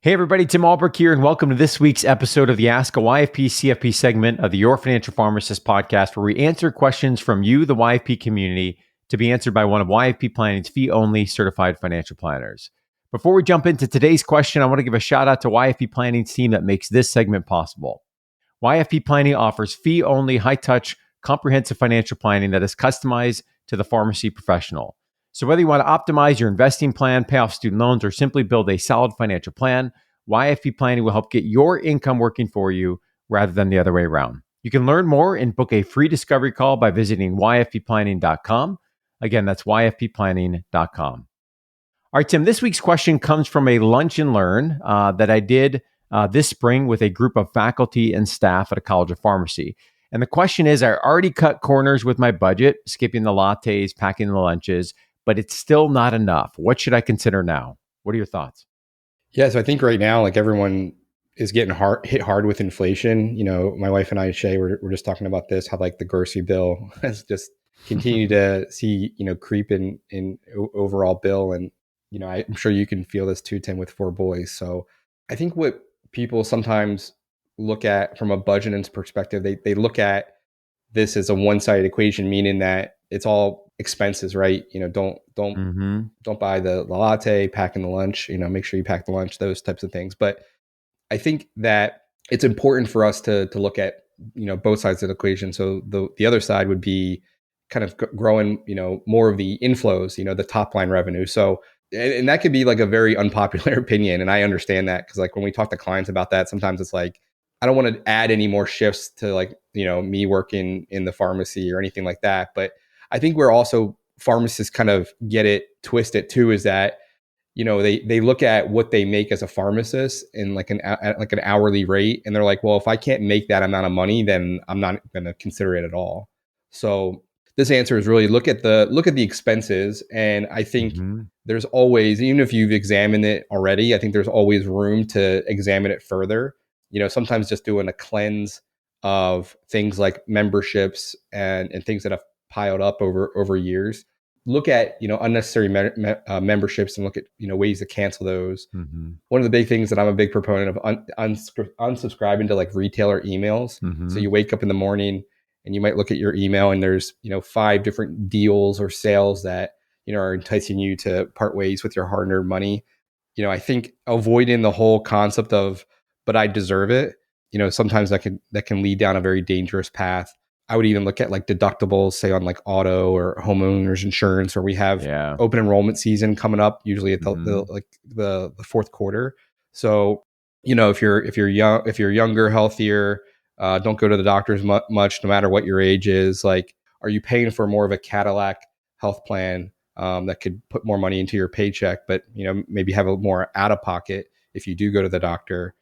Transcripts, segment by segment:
Hey everybody, Tim Albrecht here, and welcome to this week's episode of the Ask a YFP CFP segment of the Your Financial Pharmacist Podcast, where we answer questions from you, the YFP community, to be answered by one of YFP Planning's fee-only certified financial planners. Before we jump into today's question, I want to give a shout out to YFP Planning's team that makes this segment possible. YFP Planning offers fee-only, high-touch, comprehensive financial planning that is customized to the pharmacy professional. So whether you want to optimize your investing plan, pay off student loans, or simply build a solid financial plan, YFP Planning will help get your income working for you rather than the other way around. You can learn more and book a free discovery call by visiting yfpplanning.com. Again, that's yfpplanning.com. All right, Tim, this week's question comes from a lunch and learn that I did this spring with a group of faculty and staff at a college of pharmacy. And the question is, I already cut corners with my budget, skipping the lattes, packing the lunches, but it's still not enough. What should I consider now? What are your thoughts? Yeah, so I think right now, like everyone is getting hit hard with inflation. You know, my wife and I, Shay, we're just talking about this, how like the grocery bill has just continued to see, creep in overall bill. And, I'm sure you can feel this too, Tim, with 4 boys. So I think what people sometimes look at from a budgeting perspective, they look at this as a one-sided equation, meaning that it's all expenses, right? Don't buy the latte, packing the lunch, make sure you pack the lunch, those types of things. But I think that it's important for us to look at, both sides of the equation. So the other side would be kind of growing, more of the inflows, the top line revenue. So, and that could be like a very unpopular opinion. And I understand that because like when we talk to clients about that, sometimes it's like, I don't want to add any more shifts to like, me working in the pharmacy or anything like that. But I think we're also pharmacists kind of get it twisted too, is that, they look at what they make as a pharmacist in like an hourly rate. And they're like, well, if I can't make that amount of money, then I'm not going to consider it at all. So this answer is really look at the expenses. And I think there's always, even if you've examined it already, I think there's always room to examine it further. Sometimes just doing a cleanse of things like memberships and things that have piled up over years. Look at, unnecessary memberships and look at, ways to cancel those. One of the big things that I'm a big proponent of unsubscribing to like retailer emails. So you wake up in the morning and you might look at your email and there's, 5 different deals or sales that, are enticing you to part ways with your hard-earned money. I think avoiding the whole concept of, but I deserve it, sometimes that can lead down a very dangerous path. I would even look at like deductibles, say on like auto or homeowners insurance, where we have open enrollment season coming up, usually at the fourth quarter. So, if you're younger, healthier, don't go to the doctors much, no matter what your age is. Like, are you paying for more of a Cadillac health plan that could put more money into your paycheck, but maybe have a more out of pocket if you do go to the doctor?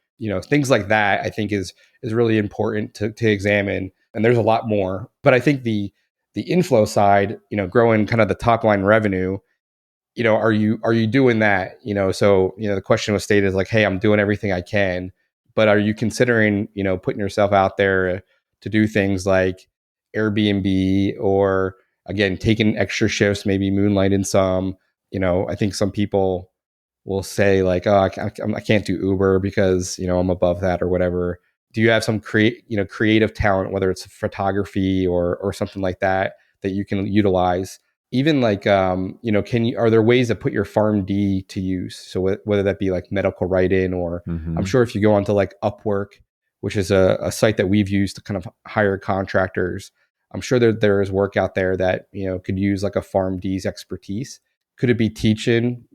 Things like that, I think is really important to examine. And there's a lot more, but I think the inflow side, growing kind of the top line revenue, are you doing that? So, the question was stated as like, hey, I'm doing everything I can, but are you considering, putting yourself out there to do things like Airbnb or again, taking extra shifts, maybe moonlighting some, I think some people will say like, oh, I can't do Uber because, I'm above that or whatever. Do you have some creative talent, whether it's photography or something like that you can utilize? Even like, are there ways to put your PharmD to use? So whether that be like medical write-in or I'm sure if you go onto like Upwork, which is a site that we've used to kind of hire contractors, I'm sure there is work out there that, could use like a PharmD's expertise. Could it be teaching,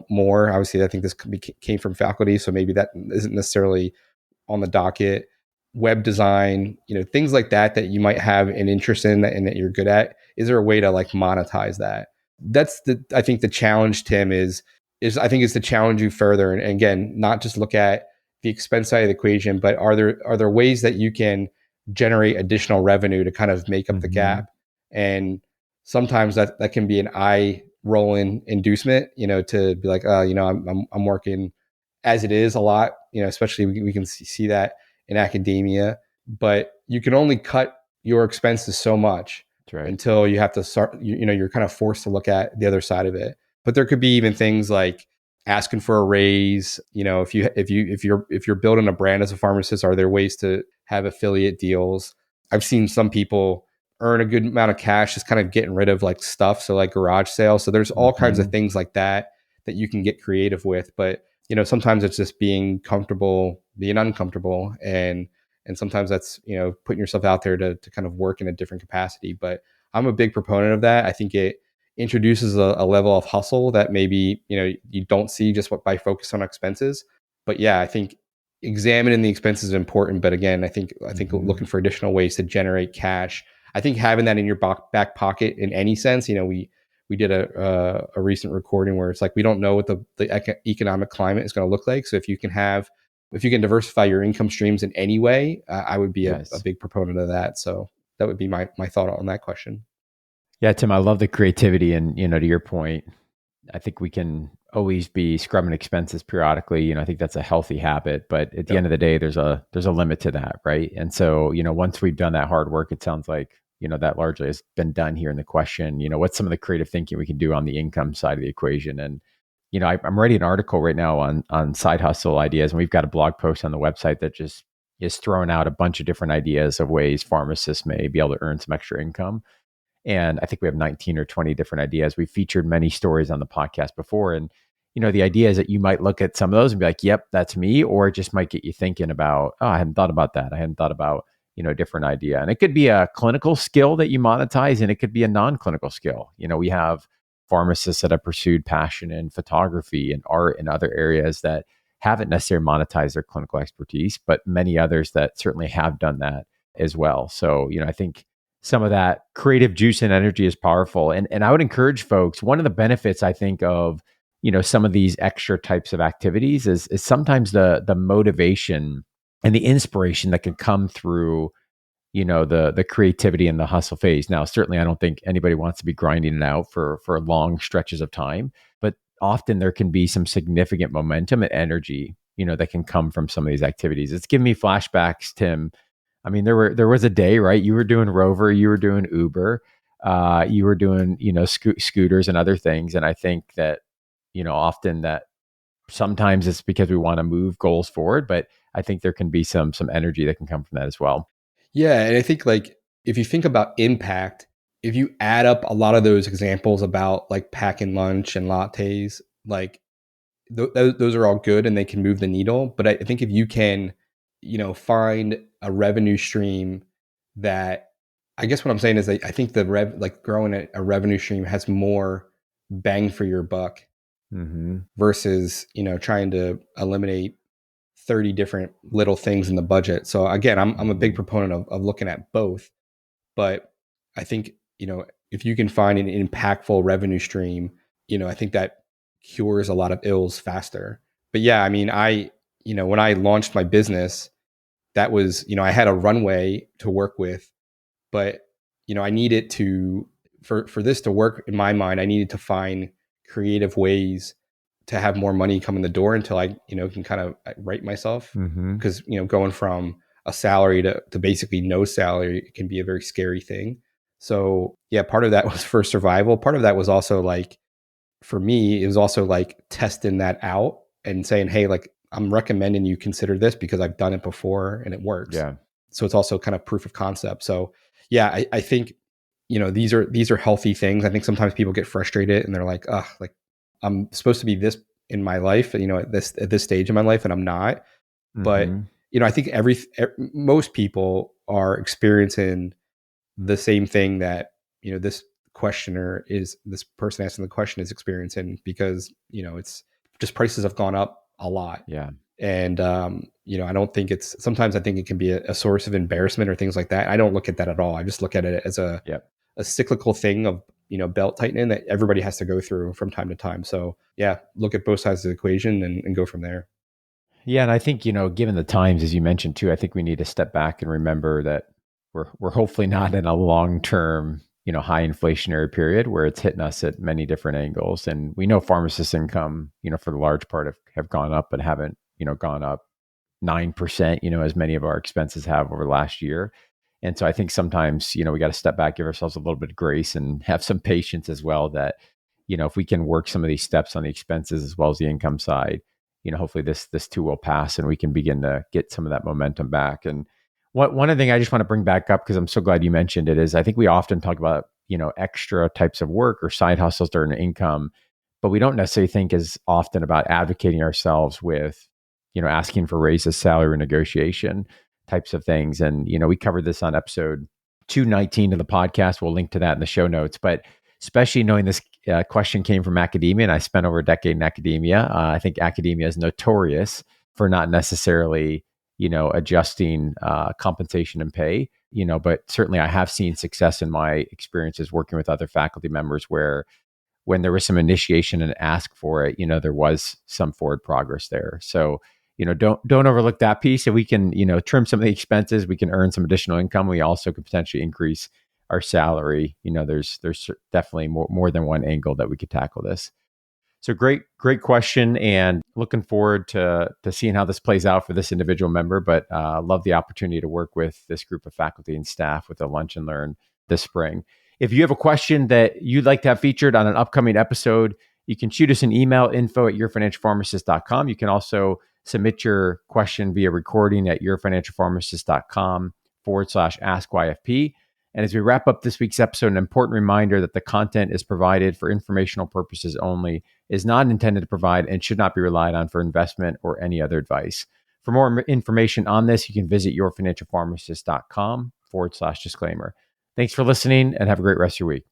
more? Obviously, I think this came from faculty, so maybe that isn't necessarily on the docket. Web design, things like that you might have an interest in and that you're good at. Is there a way to like monetize that? That's I think the challenge, Tim, is I think is to challenge you further. And again, not just look at the expense side of the equation, but are there ways that you can generate additional revenue to kind of make up the gap? And sometimes that can be an eye rolling inducement, to be like, I'm working as it is a lot, especially we can see that in academia, but you can only cut your expenses so much until you have to start, you're kind of forced to look at the other side of it. But there could be even things like asking for a raise? If you're building a brand as a pharmacist, are there ways to have affiliate deals? I've seen some people earn a good amount of cash just kind of getting rid of like stuff. So like garage sales. So there's all kinds of things like that you can get creative with. But, sometimes it's just being comfortable, being uncomfortable. And sometimes that's, putting yourself out there to kind of work in a different capacity. But I'm a big proponent of that. I think it introduces a level of hustle that maybe, you don't see just by focus on expenses. But yeah, I think examining the expenses is important. But again, I think looking for additional ways to generate cash. I think having that in your back pocket in any sense, we did a recent recording where it's like, we don't know what the economic climate is going to look like. So if you can diversify your income streams in any way, I would be a big proponent of that. So that would be my thought on that question. Yeah, Tim, I love the creativity. And, to your point, I think we can always be scrubbing expenses periodically. I think that's a healthy habit, but at the end of the day, there's a limit to that. Right. And so, once we've done that hard work, it sounds like, that largely has been done here in the question, what's some of the creative thinking we can do on the income side of the equation? And, I'm writing an article right now on side hustle ideas. And we've got a blog post on the website that just is throwing out a bunch of different ideas of ways pharmacists may be able to earn some extra income. And I think we have 19 or 20 different ideas. We've featured many stories on the podcast before. And, the idea is that you might look at some of those and be like, yep, that's me. Or it just might get you thinking about, oh, I hadn't thought about that. I hadn't thought about, a different idea. And it could be a clinical skill that you monetize, and it could be a non-clinical skill. We have pharmacists that have pursued passion in photography and art and other areas that haven't necessarily monetized their clinical expertise, but many others that certainly have done that as well. So, I think some of that creative juice and energy is powerful. And I would encourage folks, one of the benefits I think of, some of these extra types of activities is sometimes the motivation and the inspiration that can come through, the creativity and the hustle phase. Now, certainly I don't think anybody wants to be grinding it out for long stretches of time, but often there can be some significant momentum and energy, that can come from some of these activities. It's given me flashbacks, Tim. I mean, there was a day, right? You were doing Rover, you were doing Uber, you were doing, scooters and other things. And I think that, often that sometimes it's because we want to move goals forward, but I think there can be some energy that can come from that as well. Yeah. And I think like, if you think about impact, if you add up a lot of those examples about like packing lunch and lattes, like those are all good and they can move the needle. But I think if you can, find a revenue stream that, I guess what I'm saying is that I think growing a revenue stream has more bang for your buck versus, trying to eliminate 30 different little things in the budget. So again, I'm a big proponent of looking at both, but I think, if you can find an impactful revenue stream, I think that cures a lot of ills faster. But yeah, I mean, when I launched my business, that was, I had a runway to work with, but, I needed to, for this to work in my mind, I needed to find creative ways to have more money come in the door until I, can kind of right myself. Because, going from a salary to basically no salary can be a very scary thing. So yeah, part of that was for survival. Part of that was also like, for me, it was also like testing that out and saying, hey, like, I'm recommending you consider this because I've done it before and it works. Yeah. So it's also kind of proof of concept. So yeah, I think, these are healthy things. I think sometimes people get frustrated and they're like, like I'm supposed to be this in my life, at this stage in my life, and I'm not. But, I think most people are experiencing the same thing that, this person asking the question is experiencing, because, it's just prices have gone up a lot. Yeah. And, I don't think sometimes I think it can be a source of embarrassment or things like that. I don't look at that at all. I just look at it as a cyclical thing of, belt tightening that everybody has to go through from time to time. So yeah, look at both sides of the equation and go from there. Yeah. And I think, given the times, as you mentioned too, I think we need to step back and remember that we're hopefully not in a long-term, high inflationary period where it's hitting us at many different angles. And we know pharmacist income, for the large part have gone up, but haven't, gone up 9%, as many of our expenses have over the last year. And so I think sometimes, we got to step back, give ourselves a little bit of grace and have some patience as well, that, if we can work some of these steps on the expenses as well as the income side, hopefully this too will pass and we can begin to get some of that momentum back. And one of the things I just want to bring back up, because I'm so glad you mentioned it, is I think we often talk about, extra types of work or side hustles to earn income, but we don't necessarily think as often about advocating ourselves with, asking for raises, salary negotiation types of things. And, we covered this on episode 219 of the podcast. We'll link to that in the show notes. But especially knowing this question came from academia, and I spent over a decade in academia. I think academia is notorious for not necessarily, adjusting compensation and pay, but certainly I have seen success in my experiences working with other faculty members where when there was some initiation and ask for it, there was some forward progress there. So, don't overlook that piece. If we can, trim some of the expenses, we can earn some additional income. We also could potentially increase our salary. There's definitely more than one angle that we could tackle this. So great question, and looking forward to seeing how this plays out for this individual member. But love the opportunity to work with this group of faculty and staff with a lunch and learn this spring. If you have a question that you'd like to have featured on an upcoming episode, you can shoot us an email, info@yourfinancialpharmacist.com. You can also submit your question via recording at yourfinancialpharmacist.com/ask-YFP. And as we wrap up this week's episode, an important reminder that the content is provided for informational purposes only, is not intended to provide and should not be relied on for investment or any other advice. For more information on this, you can visit yourfinancialpharmacist.com/disclaimer. Thanks for listening and have a great rest of your week.